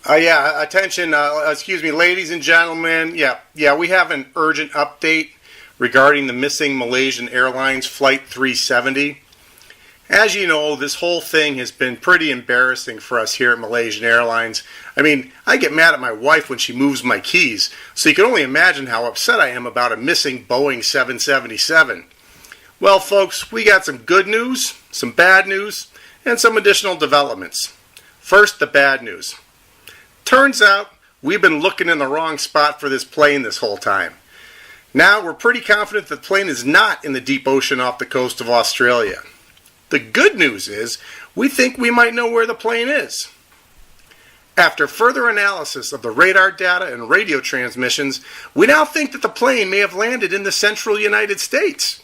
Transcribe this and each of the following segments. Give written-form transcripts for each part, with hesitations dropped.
Yeah, attention, excuse me, ladies and gentlemen. Yeah, we have an urgent update regarding the missing Malaysian Airlines Flight 370. As you know, this whole thing has been pretty embarrassing for us here at Malaysian Airlines. I mean, I get mad at my wife when she moves my keys, so you can only imagine how upset I am about a missing Boeing 777. Well, folks, we got some good news, some bad news, and some additional developments. First, the bad news. Turns out we've been looking in the wrong spot for this plane this whole time. Now we're pretty confident that the plane is not in the deep ocean off the coast of Australia. The good news is we think we might know where the plane is. After further analysis of the radar data and radio transmissions, we now think that the plane may have landed in the central United States.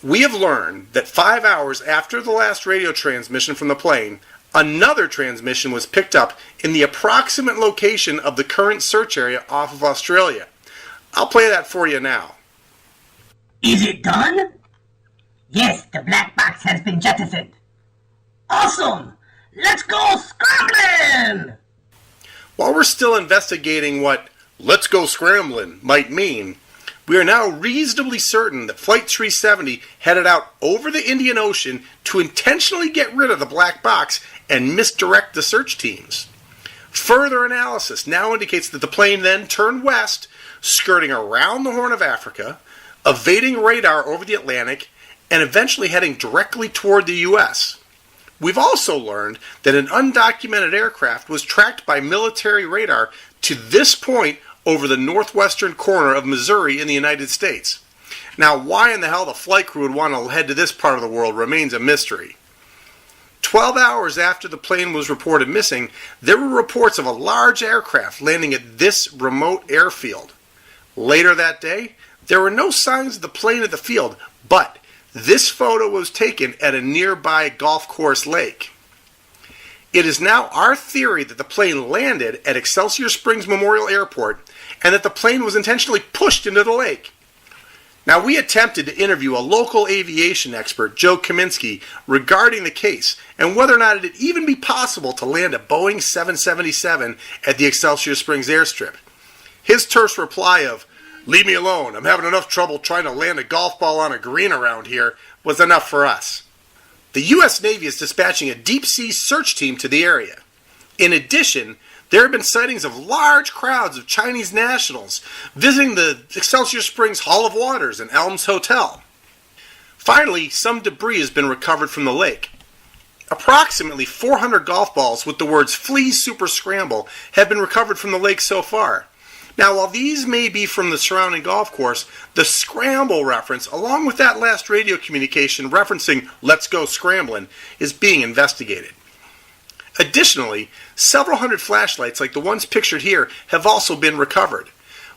We have learned that 5 hours after the last radio transmission from the plane, another transmission was picked up in the approximate location of the current search area off of Australia. I'll play that for you now. Is it done? Yes, the black box has been jettisoned. Awesome! Let's go scrambling! While we're still investigating what "let's go scrambling" might mean, we are now reasonably certain that Flight 370 headed out over the Indian Ocean to intentionally get rid of the black box and misdirect the search teams. Further analysis now indicates that the plane then turned west, skirting around the Horn of Africa, evading radar over the Atlantic, and eventually heading directly toward the U.S. We've also learned that an undocumented aircraft was tracked by military radar to this point over the northwestern corner of Missouri in the United States. Now, why in the hell the flight crew would want to head to this part of the world remains a mystery. 12 hours after the plane was reported missing, there were reports of a large aircraft landing at this remote airfield. Later that day, there were no signs of the plane at the field, but this photo was taken at a nearby golf course lake. It is now our theory that the plane landed at Excelsior Springs Memorial Airport and that the plane was intentionally pushed into the lake. Now, we attempted to interview a local aviation expert, Joe Kaminsky, regarding the case and whether or not it would even be possible to land a Boeing 777 at the Excelsior Springs airstrip. His terse reply of, "Leave me alone, I'm having enough trouble trying to land a golf ball on a green around here," was enough for us. The U.S. Navy is dispatching a deep-sea search team to the area. In addition, there have been sightings of large crowds of Chinese nationals visiting the Excelsior Springs Hall of Waters and Elms Hotel. Finally, some debris has been recovered from the lake. Approximately 400 golf balls with the words "Flee Superscramble" have been recovered from the lake so far. Now, while these may be from the surrounding golf course, the scramble reference, along with that last radio communication referencing "let's go scrambling," is being investigated. Additionally, several hundred flashlights like the ones pictured here have also been recovered.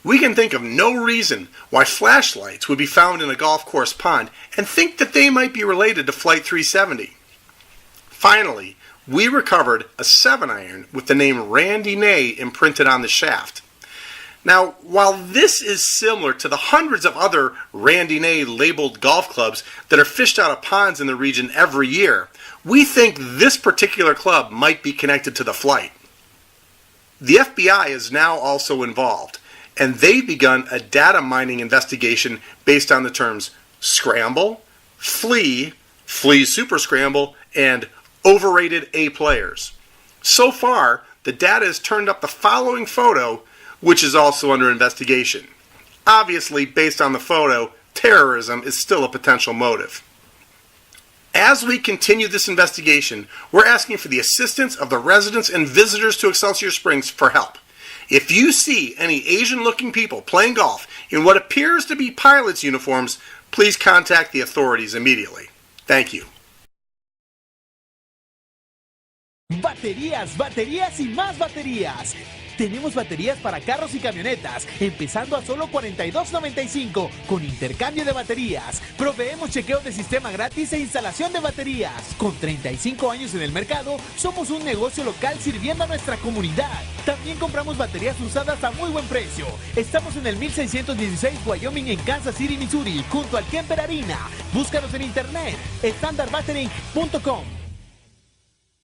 We can think of no reason why flashlights would be found in a golf course pond and think that they might be related to Flight 370. Finally, we recovered a 7-iron with the name Randy Ney imprinted on the shaft. Now, while this is similar to the hundreds of other Randy Ney labeled golf clubs that are fished out of ponds in the region every year, we think this particular club might be connected to the flight. The FBI is now also involved, and they've begun a data mining investigation based on the terms scramble, flee, super scramble, and overrated A players. So far, the data has turned up the following photo, which is also under investigation. Obviously, based on the photo, terrorism is still a potential motive. As we continue this investigation, we're asking for the assistance of the residents and visitors to Excelsior Springs for help. If you see any Asian-looking people playing golf in what appears to be pilots' uniforms, please contact the authorities immediately. Thank you. Baterías, baterías y más baterías. Tenemos baterías para carros y camionetas, empezando a solo $42.95 con intercambio de baterías. Proveemos chequeo de sistema gratis e instalación de baterías. Con 35 años en el mercado, somos un negocio local sirviendo a nuestra comunidad. También compramos baterías usadas a muy buen precio. Estamos en el 1616 Wyoming en Kansas City, Missouri, junto al Kemper Arena. Búscanos en internet, standardbattery.com.